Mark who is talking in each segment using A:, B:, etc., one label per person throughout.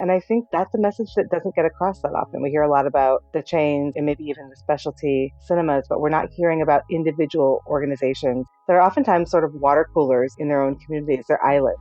A: And I think that's a message that doesn't get across that often. We hear a lot about the chains and maybe even the specialty cinemas, but we're not hearing about individual organizations that are oftentimes sort of water coolers in their own communities, their islands.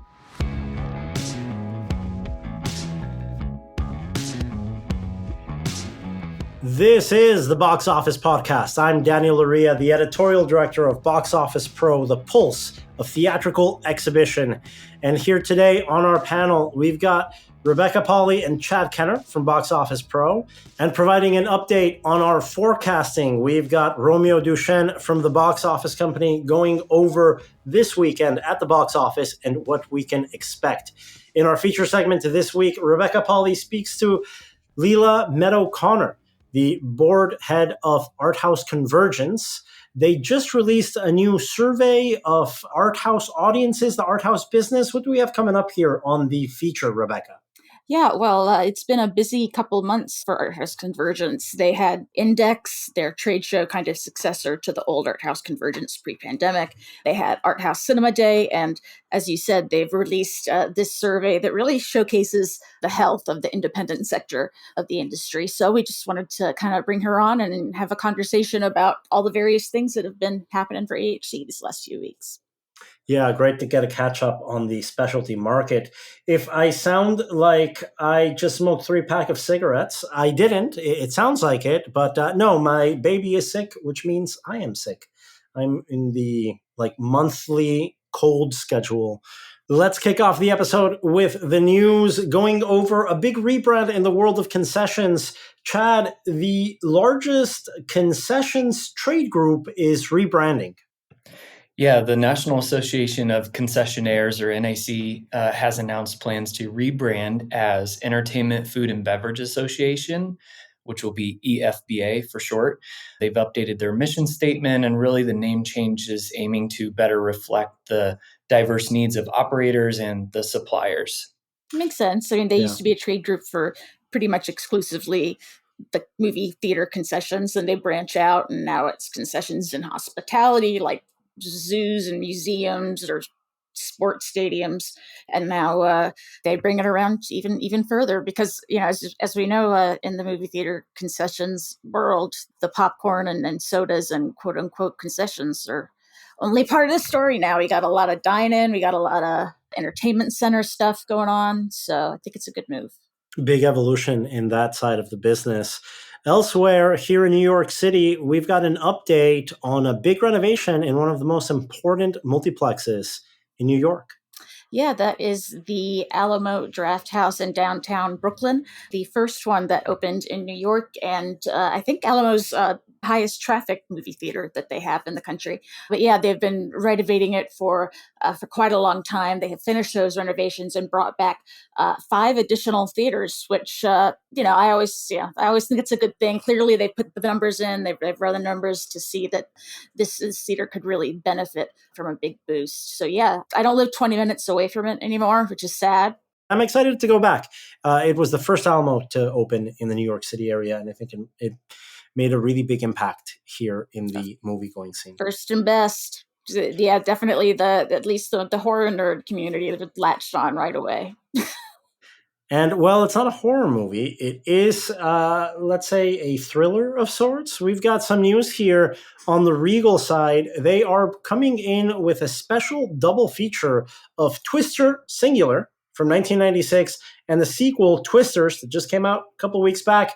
B: This is the Box Office Podcast. I'm Daniel Luria, the editorial director of Box Office Pro, the pulse of theatrical exhibition. And here today on our panel, we've got Rebecca Pauley and Chad Kenner from Box Office Pro. And providing an update on our forecasting, we've got Romeo Duchesne from the Box Office Company going over this weekend at the box office and what we can expect. In our feature segment this week, Rebecca Pauley speaks to Leila Meadow-Connor, the board head of Art House Convergence. They just released a new survey of art house audiences, the art house business. What do we have coming up here on the feature, Rebecca?
C: Yeah, well, it's been a busy couple months for Art House Convergence. They had Index, their trade show kind of successor to the old Art House Convergence pre-pandemic. They had Art House Cinema Day, and as you said, they've released this survey that really showcases the health of the independent sector of the industry. So we just wanted to kind of bring her on and have a conversation about all the various things that have been happening for AHC these last few weeks.
B: Yeah, great to get a catch up on the specialty market. If I sound like I just smoked 3-pack of cigarettes, I didn't. It sounds like it, but no, my baby is sick, which means I am sick. I'm in the monthly cold schedule. Let's kick off the episode with the news, going over a big rebrand in the world of concessions. Chad, the largest concessions trade group is rebranding.
D: Yeah, the National Association of Concessionaires, or NAC, has announced plans to rebrand as Entertainment, Food, and Beverage Association, which will be EFBA for short. They've updated their mission statement, and really the name change is aiming to better reflect the diverse needs of operators and the suppliers.
C: Makes sense. I mean, they used to be a trade group for pretty much exclusively the movie theater concessions, and they branch out, and now it's concessions in hospitality, like zoos and museums or sports stadiums, and now they bring it around even further because, you know, as we know, in the movie theater concessions world, the popcorn and sodas and quote unquote concessions are only part of the story now. We got a lot of dine-in, we got a lot of entertainment center stuff going on, so I think it's a good move.
B: Big evolution in that side of the business. Elsewhere, here in New York City, we've got an update on a big renovation in one of the most important multiplexes in New York.
C: Yeah, that is the Alamo Drafthouse in downtown Brooklyn, the first one that opened in New York, and I think Alamo's highest traffic movie theater that they have in the country. But yeah, they've been renovating it for quite a long time. They have finished those renovations and brought back 5 additional theaters, which I always think it's a good thing. Clearly, they put the numbers in. They've run the numbers to see that this theater could really benefit from a big boost. So yeah, I don't live 20 minutes away from it anymore, which is sad.
B: I'm excited to go back. It was the first Alamo to open in the New York City area, and I think it made a really big impact here in the movie-going scene.
C: First and best. Yeah, definitely at least the horror nerd community that latched on right away.
B: And, well, it's not a horror movie. It is, let's say, a thriller of sorts. We've got some news here on the Regal side. They are coming in with a special double feature of Twister Singular from 1996 and the sequel Twisters that just came out a couple weeks back.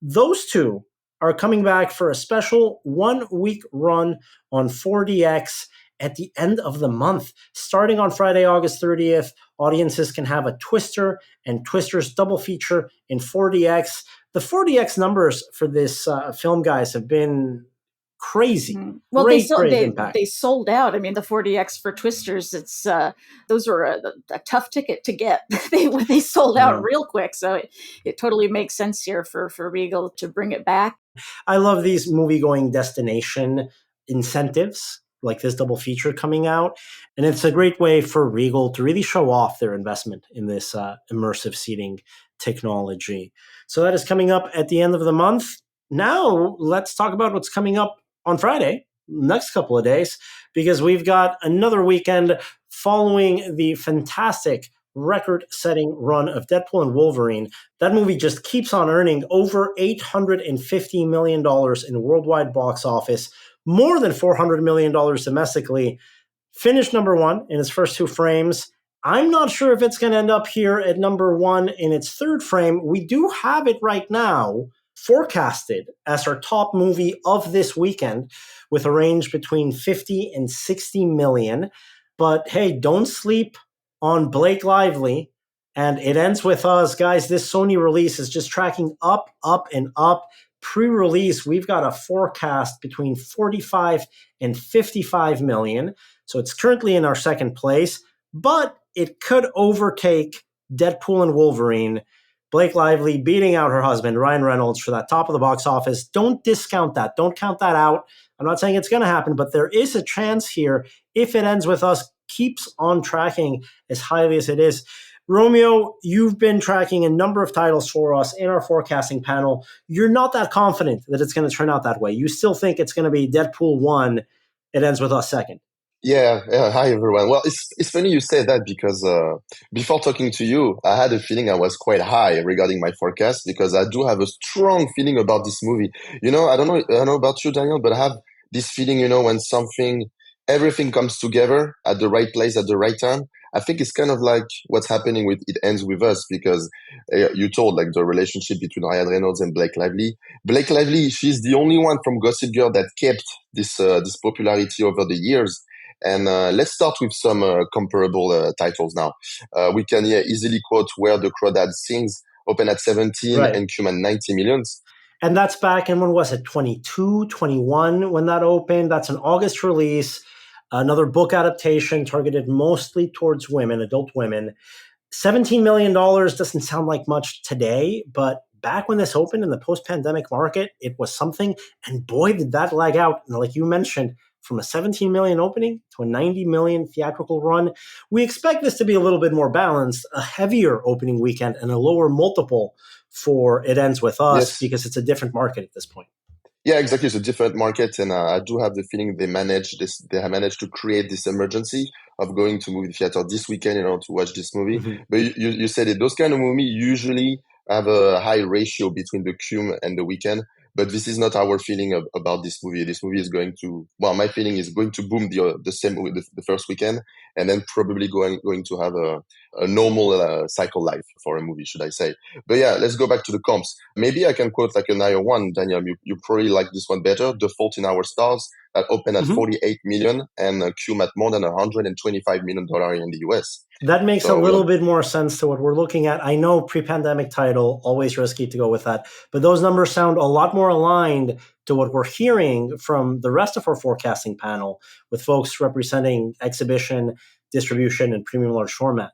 B: Those two are coming back for a special 1-week run on 4DX at the end of the month. Starting on Friday, August 30th, audiences can have a Twister and Twisters double feature in 4DX. The 4DX numbers for this film, guys, have been crazy.
C: Well,
B: great impact.
C: They sold out. I mean, the 4DX for Twisters, those were a tough ticket to get. they sold out real quick. So it totally makes sense here for Regal to bring it back.
B: I love these movie-going destination incentives like this double feature coming out. And it's a great way for Regal to really show off their investment in this immersive seating technology. So that is coming up at the end of the month. Now let's talk about what's coming up on Friday, next couple of days, because we've got another weekend following the fantastic record-setting run of Deadpool and Wolverine, that movie just keeps on earning over $850 million in worldwide box office, more than $400 million domestically, finished number one in its first two frames. I'm not sure if it's going to end up here at number one in its third frame. We do have it right now forecasted as our top movie of this weekend with a range between 50 and 60 million. But hey, don't sleep on Blake Lively. And It Ends With Us. Guys, this Sony release is just tracking up, up, and up. Pre-release, we've got a forecast between 45 and 55 million. So it's currently in our second place, but it could overtake Deadpool and Wolverine. Blake Lively beating out her husband, Ryan Reynolds, for that top of the box office. Don't discount that. Don't count that out. I'm not saying it's going to happen, but there is a chance here if It Ends With Us keeps on tracking as highly as it is. Romeo, you've been tracking a number of titles for us in our forecasting panel. You're not that confident that it's going to turn out that way. You still think it's going to be Deadpool 1, It Ends With Us 2nd.
E: Yeah. Hi, everyone. Well, it's funny you say that because before talking to you, I had a feeling I was quite high regarding my forecast because I do have a strong feeling about this movie. I don't know about you, Daniel, but I have this feeling, when everything comes together at the right place at the right time. I think it's kind of like what's happening with It Ends With Us because you told like the relationship between Ryan Reynolds and Blake Lively. Blake Lively, she's the only one from Gossip Girl that kept this popularity over the years. And let's start with some comparable titles now. We can easily quote Where the Crawdad Sings, open at 17
B: Right.
E: and came at 90 millions.
B: And that's back in, when was it, 22, 21 when that opened? That's an August release. Another book adaptation targeted mostly towards women, adult women. $17 million doesn't sound like much today, but back when this opened in the post-pandemic market, it was something. And boy, did that lag out. And like you mentioned, from a 17 million opening to a 90 million theatrical run. We expect this to be a little bit more balanced, a heavier opening weekend and a lower multiple for It Ends With Us, because it's a different market at this point.
E: Yeah, exactly. It's a different market, and I do have the feeling they have managed to create this emergency of going to movie theater this weekend, to watch this movie.
B: Mm-hmm.
E: But you said it; those kind of movies usually have a high ratio between the cum and the weekend. But this is not our feeling about this movie. This movie is going to, my feeling is going to boom the same the first weekend, and then probably going to have a normal cycle life for a movie, should I say. But yeah, let's go back to the comps. Maybe I can quote like another one, Daniel. You probably like this one better. The Fault in Our Stars that opened at 48 million and cum at more than $125 million in the US.
B: That makes a little bit more sense to what we're looking at. I know pre-pandemic title, always risky to go with that, but those numbers sound a lot more aligned to what we're hearing from the rest of our forecasting panel with folks representing exhibition, distribution, and premium large format.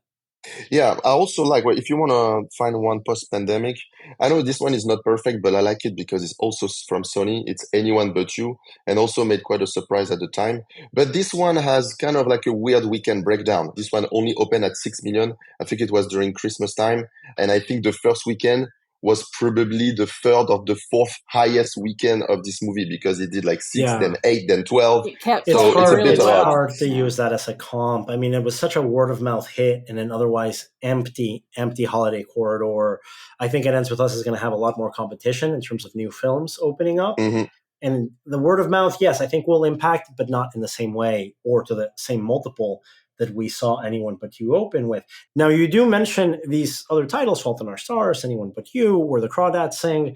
E: Yeah, I also like, if you want to find one post-pandemic, I know this one is not perfect, but I like it because it's also from Sony. It's Anyone But You, and also made quite a surprise at the time. But this one has kind of like a weird weekend breakdown. This one only opened at 6 million. I think it was during Christmas time. And I think the first weekend was probably the third or the fourth highest weekend of this movie because it did like 6, then 8, then 12.
B: It's hard to use that as a comp. I mean, it was such a word of mouth hit in an otherwise empty holiday corridor. I think It Ends With Us is going to have a lot more competition in terms of new films opening up.
E: Mm-hmm.
B: And the word of mouth, yes, I think will impact, but not in the same way or to the same multiple that we saw Anyone But You open with. Now, you do mention these other titles, Fault in Our Stars, Anyone But You, Where the Crawdads Sing,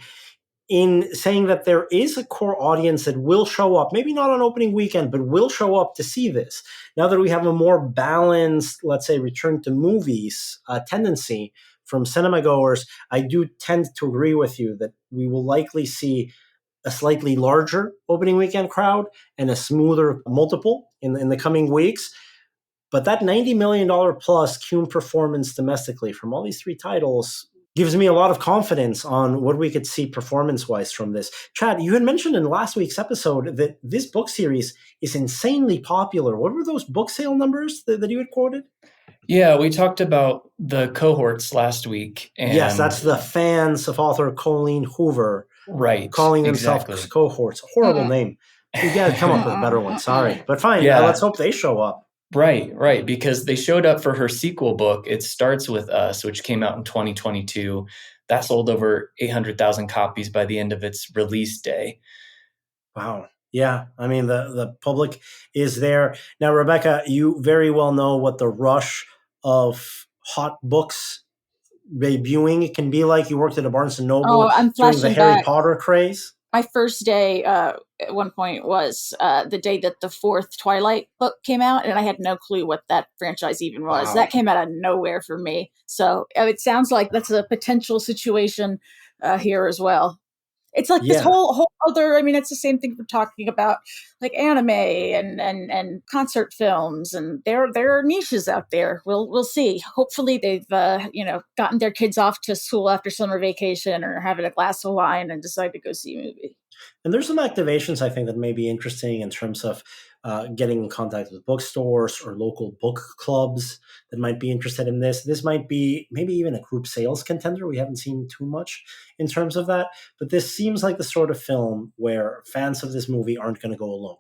B: in saying that there is a core audience that will show up, maybe not on opening weekend, but will show up to see this. Now that we have a more balanced, let's say, return to movies tendency from cinema goers, I do tend to agree with you that we will likely see a slightly larger opening weekend crowd and a smoother multiple in the coming weeks. But that $90 million plus cum performance domestically from all these three titles gives me a lot of confidence on what we could see performance-wise from this. Chad, you had mentioned in last week's episode that this book series is insanely popular. What were those book sale numbers that you had quoted?
D: Yeah, we talked about the cohorts last week. And
B: yes, that's the fans of author Colleen Hoover.
D: Right.
B: Calling themselves cohorts. Horrible name. You got to come up with a better one. Sorry. But fine. Let's hope they show up.
D: Right. Because they showed up for her sequel book. It Starts With Us, which came out in 2022. That sold over 800,000 copies by the end of its release day.
B: Wow. Yeah. I mean, the public is there. Now, Rebecca, you very well know what the rush of hot books debuting can be like. You worked at a Barnes and
C: Oh,
B: Noble
C: I'm
B: during the
C: flashing
B: Harry
C: back.
B: Potter craze.
C: My first day at one point was the day that the fourth Twilight book came out, and I had no clue what that franchise even was.
B: Wow.
C: That came out of nowhere for me. So it sounds like that's a potential situation here as well. It's like this
B: Yeah.
C: whole other. I mean, it's the same thing we're talking about, like anime and concert films, and there are niches out there. We'll see. Hopefully, they've gotten their kids off to school after summer vacation or having a glass of wine and decide to go see a movie.
B: And there's some activations I think that may be interesting in terms of getting in contact with bookstores or local book clubs that might be interested in this. This might be maybe even a group sales contender. We haven't seen too much in terms of that, but this seems like the sort of film where fans of this movie aren't going to go alone,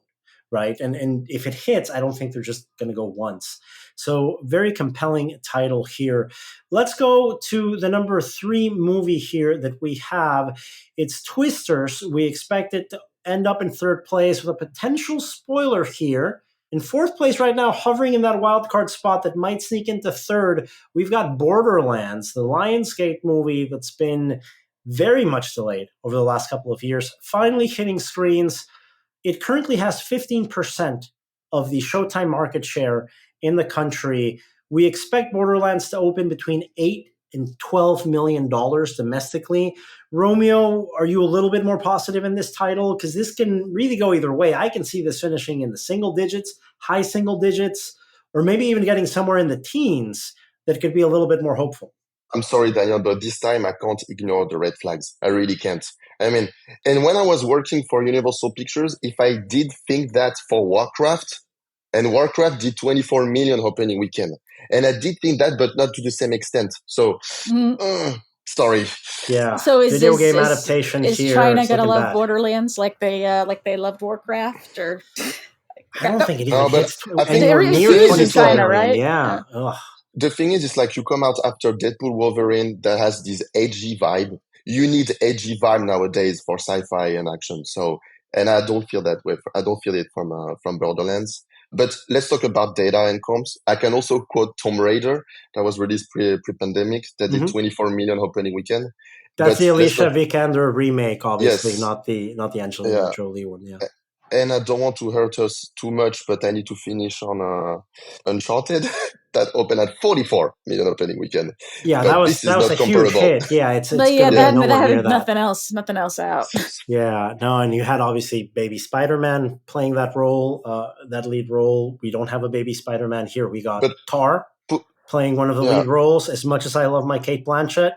B: right? And if it hits, I don't think they're just going to go once. So very compelling title here. Let's go to the number 3 movie here that we have. It's Twisters. We expect it to end up in 3rd place with a potential spoiler here. In 4th place right now, hovering in that wild card spot that might sneak into 3rd, we've got Borderlands, the Lionsgate movie that's been very much delayed over the last couple of years, finally hitting screens. It currently has 15% of the Showtime market share in the country. We expect Borderlands to open between $8 and $12 million domestically. Romeo, are you a little bit more positive in this title? Because this can really go either way. I can see this finishing in the single digits, high single digits, or maybe even getting somewhere in the teens that could be a little bit more hopeful.
E: I'm sorry, Daniel, but this time I can't ignore the red flags. I really can't. I mean, and when I was working for Universal Pictures, if I did think that for Warcraft, and Warcraft did 24 million opening weekend, and I did think that, but not to the same extent. So, sorry.
B: Yeah.
C: So
B: video game adaptation
C: is
B: here.
C: China
B: It's
C: gonna
B: looking
C: love
B: bad.
C: Borderlands like they loved Warcraft? Or
B: I don't think it even
E: No, but
B: hits
E: I think
B: anywhere
C: They're
B: near
C: huge in
B: 24
C: China,
B: million.
C: right?
B: Yeah. Ugh.
E: the thing is, it's like you come out after Deadpool Wolverine that has this edgy vibe. You need edgy vibe nowadays for sci-fi and action. So, and I don't feel that way. I don't feel it from Borderlands. But let's talk about data and comps. I can also quote Tomb Raider that was released pre-pandemic that did 24 million opening weekend.
B: That's
E: But
B: the
E: let's
B: Alicia
E: not,
B: Vikander remake, obviously,
E: yes,
B: not the Angelina
E: yeah.
B: Jolie one. Yeah.
E: And I don't want to hurt us too much, but I need to finish on Uncharted that opened at 44 million opening weekend.
B: Yeah,
E: But
B: that
E: this is
B: was
E: not
B: a huge
E: comparable.
B: hit. Yeah, it's
C: But
B: going
C: yeah,
B: to be
C: that
B: nowhere near
C: had
B: that.
C: nothing else out.
B: Yeah, no, and you had obviously Baby Spider-Man playing that role, that lead role. We don't have a Baby Spider-Man here. We got
E: But
B: Tar
E: put,
B: playing one of the
E: yeah,
B: lead roles. As much as I love my Kate Blanchett,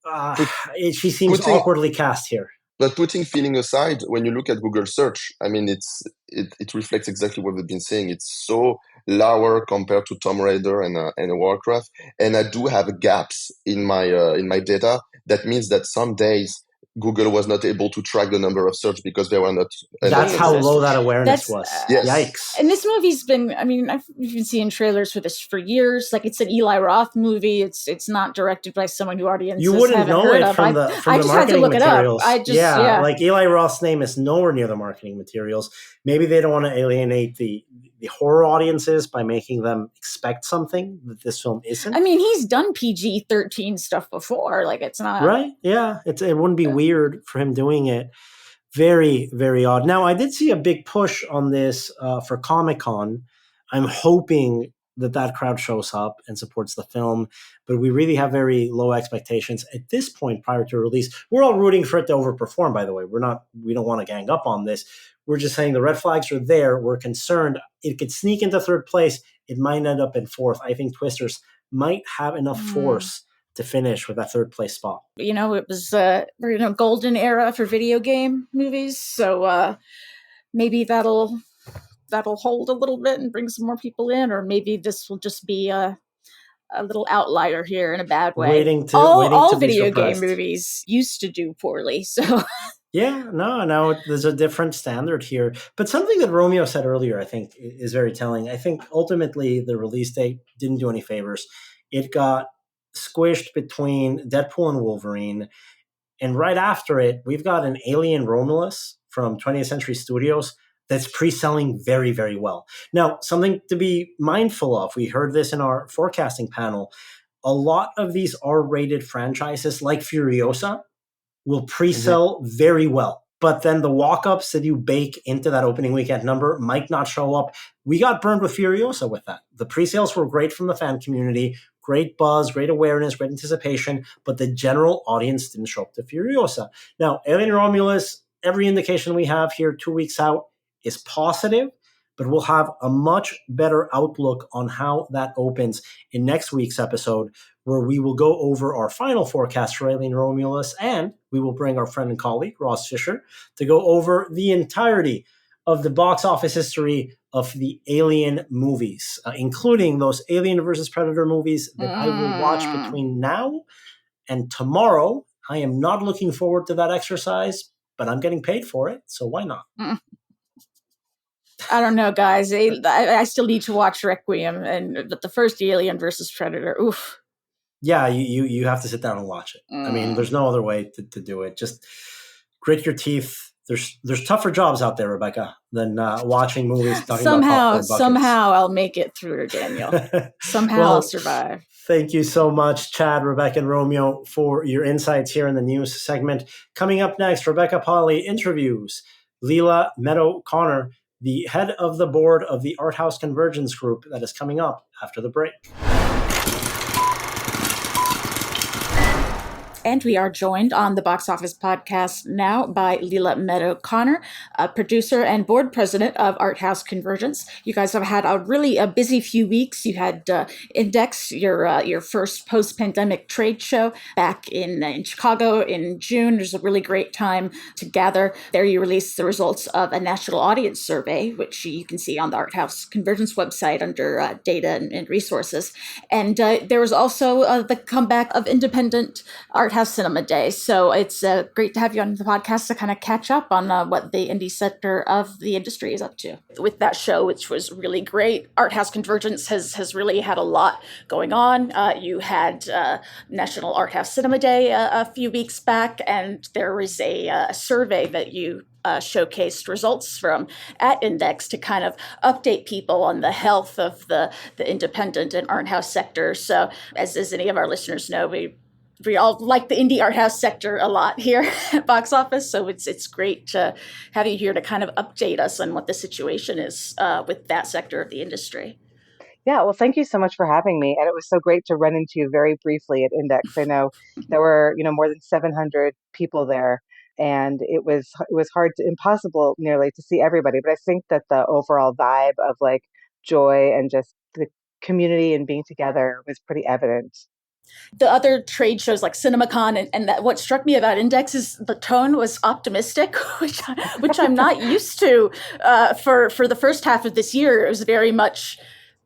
E: put,
B: she seems
E: putting
B: awkwardly cast here.
E: But putting feeling aside, when you look at Google search, I mean, it reflects exactly what we've been saying. It's so lower compared to Tomb Raider and Warcraft, and I do have gaps in my data. That means that some days Google was not able to track the number of search because they were not enough
B: That's how
E: results.
B: low that awareness
C: That's
B: was.
E: Yes,
B: Yikes.
C: and this movie's been. I mean, we've been seeing trailers for this for years. Like it's an Eli Roth movie. It's not directed by someone who audiences
B: You wouldn't
C: haven't
B: know
C: heard
B: it
C: of.
B: from
C: I
B: the
C: just had to
B: marketing
C: look it up.
B: materials.
C: I just yeah.
B: Like Eli Roth's name is nowhere near the marketing materials. Maybe they don't want to alienate the horror audiences by making them expect something that this film isn't.
C: I mean, he's done PG-13 stuff before. Like it's not
B: right. Yeah, it wouldn't be weird for him doing it. Very, very odd. Now, I did see a big push on this for Comic-Con. I'm hoping that crowd shows up and supports the film, but we really have very low expectations at this point prior to release. We're all rooting for it to overperform, by the way. We don't want to gang up on this. We're just saying the red flags are there. We're concerned it could sneak into 3rd place. It might end up in 4th. I think Twisters might have enough force to finish with that 3rd place spot.
C: You know, it was golden era for video game movies, so maybe that'll hold a little bit and bring some more people in, or maybe this will just be a little outlier here in a bad way.
B: Waiting
C: all
B: to be
C: video game
B: suppressed.
C: movies used to do poorly, so
B: Yeah, no, there's a different standard here. But something that Romeo said earlier, I think, is very telling. I think ultimately the release date didn't do any favors. It got squished between Deadpool and Wolverine. And right after it, we've got an Alien Romulus from 20th Century Studios that's pre-selling very, very well. Now, something to be mindful of, we heard this in our forecasting panel, a lot of these R-rated franchises like Furiosa will
E: Mhm.
B: pre-sell very well. But then the walk-ups that you bake into that opening weekend number might not show up. We got burned with Furiosa with that. The pre-sales were great from the fan community, great buzz, great awareness, great anticipation, but the general audience didn't show up to Furiosa. Now, Alien Romulus, every indication we have here 2 weeks out is positive, but we'll have a much better outlook on how that opens in next week's episode, where we will go over our final forecast for Alien Romulus, and we will bring our friend and colleague, Ross Fisher, to go over the entirety of the box office history of the Alien movies, including those Alien versus Predator movies that I will watch between now and tomorrow. I am not looking forward to that exercise, but I'm getting paid for it, so why not?
C: I don't know, guys. I still need to watch Requiem, but the first Alien versus Predator, oof.
B: Yeah, you have to sit down and watch it. I mean, there's no other way to do it. Just grit your teeth. There's tougher jobs out there, Rebecca, than watching movies talking about popcorn buckets.
C: Somehow I'll make it through, Daniel. Somehow I'll survive.
B: Thank you so much, Chad, Rebecca, and Romeo, for your insights here in the news segment. Coming up next, Rebecca Polly interviews Leila Meadow-Connor, the head of the board of the Art House Convergence group that is coming up after the break.
C: And we are joined on the Box Office Podcast now by Leila Meadow-Connor, producer and board president of Art House Convergence. You guys have had a busy few weeks. You had Index, your first post-pandemic trade show back in Chicago in June. It was a really great time to gather. There you released the results of a national audience survey, which you can see on the Art House Convergence website under data and resources. And there was also the comeback of independent art House Cinema Day. So it's great to have you on the podcast to kind of catch up on what the indie sector of the industry is up to. With that show, which was really great, Art House Convergence has really had a lot going on. You had National Art House Cinema Day a few weeks back, and there was a survey that you showcased results from at Index to kind of update people on the health of the independent and art house sector. So as any of our listeners know, we all like the indie art house sector a lot here at Box Office, so it's great to have you here to kind of update us on what the situation is with that sector of the industry.
A: Yeah, well, thank you so much for having me. And it was so great to run into you very briefly at Index. I know there were, more than 700 people there, and it was impossible nearly to see everybody. But I think that the overall vibe of like joy and just the community and being together was pretty evident.
C: The other trade shows like CinemaCon and that what struck me about Index is the tone was optimistic, which I'm not used to for the first half of this year. It was very much,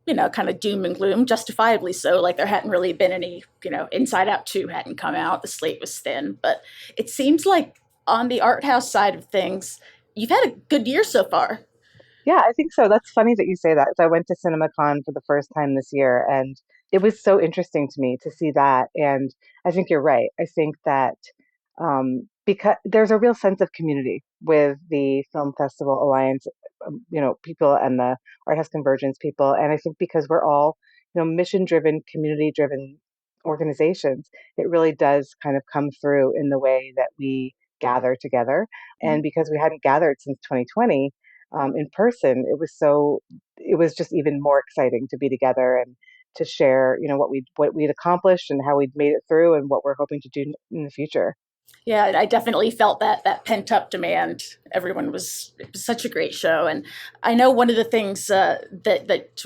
C: kind of doom and gloom, justifiably so. Like there hadn't really been any, Inside Out 2 hadn't come out. The slate was thin, but it seems like on the art house side of things, you've had a good year so far.
A: Yeah, I think so. That's funny that you say that. So I went to CinemaCon for the first time this year, and it was so interesting to me to see that. And I think you're right. I think that because there's a real sense of community with the Film Festival Alliance, people and the Art House Convergence people. And I think because we're all, mission-driven, community-driven organizations, it really does kind of come through in the way that we gather together. And because we hadn't gathered since 2020, in person, it was just even more exciting to be together and to share, what we'd accomplished and how we'd made it through and what we're hoping to do in the future.
C: Yeah, I definitely felt that pent up demand. It was such a great show, and I know one of the things that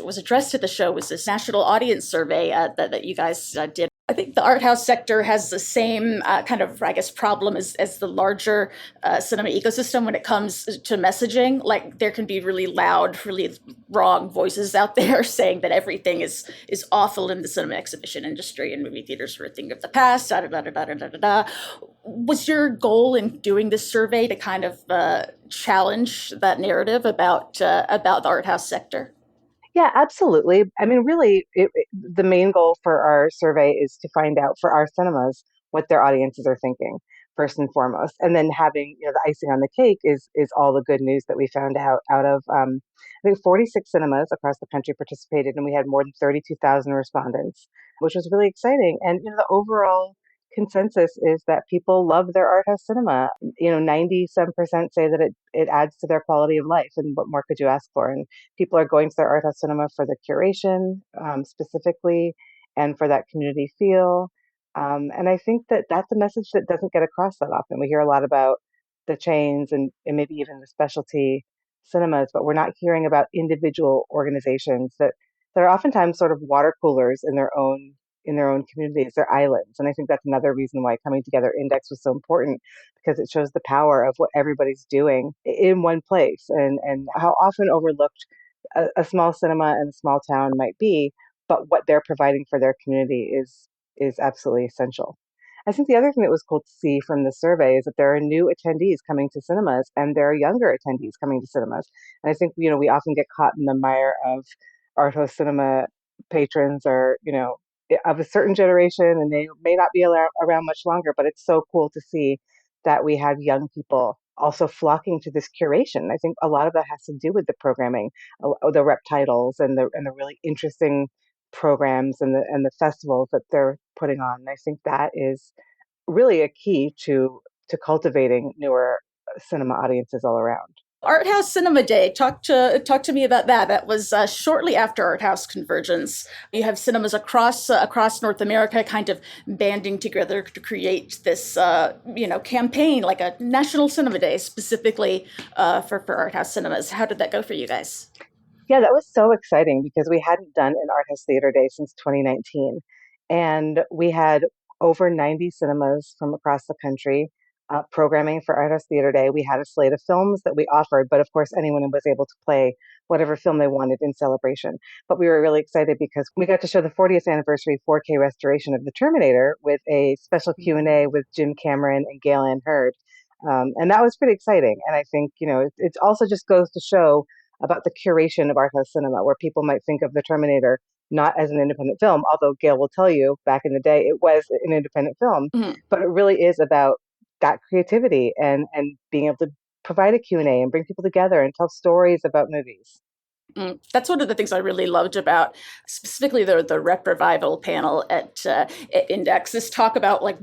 C: was addressed at the show was this national audience survey that you guys did. I think the art house sector has the same kind of, I guess, problem as the larger cinema ecosystem when it comes to messaging. Like there can be really loud, really wrong voices out there saying that everything is awful in the cinema exhibition industry and movie theaters are a thing of the past. Da da da da da da da da. Was your goal in doing this survey to kind of challenge that narrative about the art house sector?
A: Yeah, absolutely. I mean, really, the main goal for our survey is to find out for our cinemas what their audiences are thinking first and foremost, and then having the icing on the cake is all the good news that we found out of. I think 46 cinemas across the country participated, and we had more than 32,000 respondents, which was really exciting. And the overall consensus is that people love their art house cinema. 97% say that it adds to their quality of life, and what more could you ask for? And people are going to their art house cinema for the curation specifically and for that community feel. And I think that that's a message that doesn't get across that often. We hear a lot about the chains and maybe even the specialty cinemas, but we're not hearing about individual organizations that are oftentimes sort of water coolers in their own communities. They're islands. And I think that's another reason why Coming Together Index was so important, because it shows the power of what everybody's doing in one place, and how often overlooked a small cinema in a small town might be, but what they're providing for their community is absolutely essential. I think the other thing that was cool to see from the survey is that there are new attendees coming to cinemas, and there are younger attendees coming to cinemas. And I think we often get caught in the mire of art house cinema patrons are of a certain generation, and they may not be around much longer. But it's so cool to see that we have young people also flocking to this curation. I think a lot of that has to do with the programming, the rep titles, and the really interesting programs and the festivals that they're putting on. And I think that is really a key to cultivating newer cinema audiences all around.
C: Art House Cinema Day. Talk to me about that. That was shortly after Art House Convergence. You have cinemas across North America kind of banding together to create this campaign, like a National Cinema Day specifically for Art House cinemas. How did that go for you guys?
A: Yeah, that was so exciting because we hadn't done an art house theater day since 2019. And we had over 90 cinemas from across the country programming for Art House Theater Day. We had a slate of films that we offered, but of course, anyone was able to play whatever film they wanted in celebration. But we were really excited because we got to show the 40th anniversary 4K restoration of The Terminator with a special Q&A with Jim Cameron and Gale and Hurd. And that was pretty exciting. And I think, it also just goes to show about the curation of art house cinema, where people might think of The Terminator not as an independent film, although Gale will tell you back in the day it was an independent film, but it really is about that creativity and being able to provide a Q&A and bring people together and tell stories about movies.
C: That's one of the things I really loved about specifically the Rep Revival panel at Index. This talk about like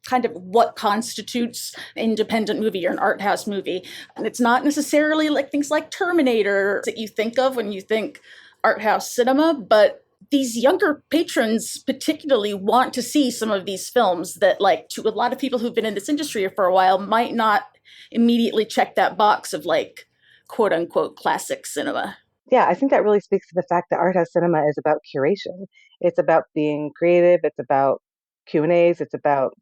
C: kind of what constitutes independent movie or an art house movie. And it's not necessarily like things like Terminator that you think of when you think art house cinema, but these younger patrons particularly want to see some of these films that, like, to a lot of people who've been in this industry for a while might not immediately check that box of like quote unquote classic cinema.
A: Yeah, I think that really speaks to the fact that art house cinema is about curation. It's about being creative. It's about Q&As. It's about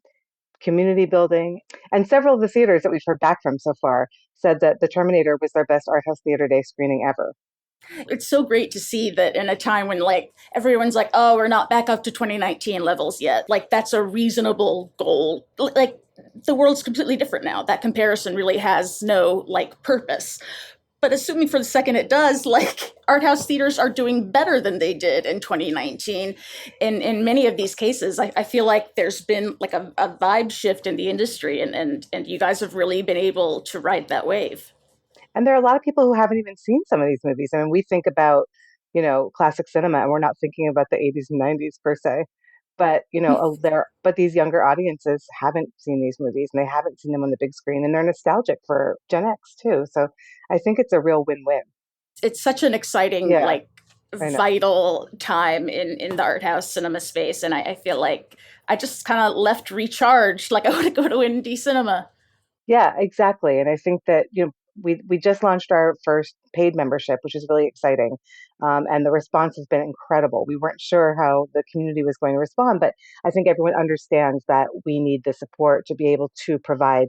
A: community building. And several of the theaters that we've heard back from so far said that The Terminator was their best art house theater day screening ever.
C: It's so great to see that in a time when like everyone's like, oh, we're not back up to 2019 levels yet. Like that's a reasonable goal. Like the world's completely different now. That comparison really has no like purpose. But assuming for the second it does, like art house theaters are doing better than they did in 2019. In many of these cases, I feel like there's been like a vibe shift in the industry, and you guys have really been able to ride that wave.
A: And there are a lot of people who haven't even seen some of these movies. I mean, we think about, classic cinema, and we're not thinking about the 80s and 90s per se. But, but these younger audiences haven't seen these movies, and they haven't seen them on the big screen, and they're nostalgic for Gen X too. So I think it's a real win-win.
C: It's such an exciting, like vital time in the art house cinema space. And I feel like I just kind of left recharged, like I want to go to indie cinema.
A: Yeah, exactly. And I think that, we just launched our first paid membership, which is really exciting. And the response has been incredible. We weren't sure how the community was going to respond, but I think everyone understands that we need the support to be able to provide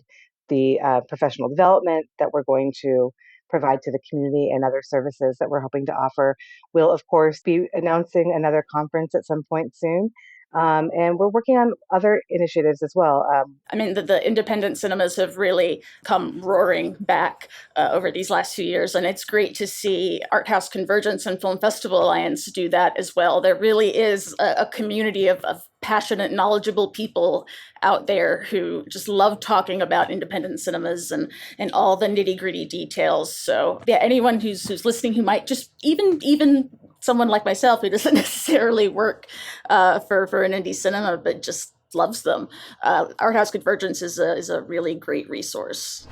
A: the professional development that we're going to provide to the community and other services that we're hoping to offer. We'll, of course, be announcing another conference at some point soon. And we're working on other initiatives as well.
C: I mean, the independent cinemas have really come roaring back over these last few years, and it's great to see Art House Convergence and Film Festival Alliance do that as well. There really is a community of passionate, knowledgeable people out there who just love talking about independent cinemas and all the nitty-gritty details. So yeah, anyone who's listening who might just even someone like myself who doesn't necessarily work for an indie cinema but just loves them, Art House Convergence is a really great resource.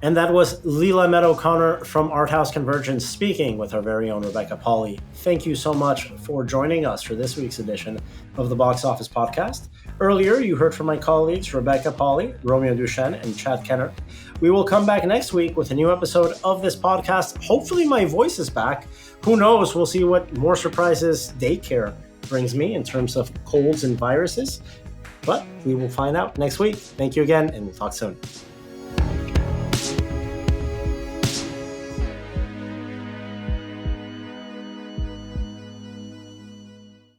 B: And that was Leila Meadow-Connor from Art House Convergence speaking with our very own Rebecca Pauley. Thank you so much for joining us for this week's edition of the Box Office Podcast. Earlier, you heard from my colleagues Rebecca Pauley, Romeo Duchesne, and Chad Kenner. We will come back next week with a new episode of this podcast. Hopefully my voice is back. Who knows? We'll see what more surprises daycare brings me in terms of colds and viruses. But we will find out next week. Thank you again, and we'll talk soon.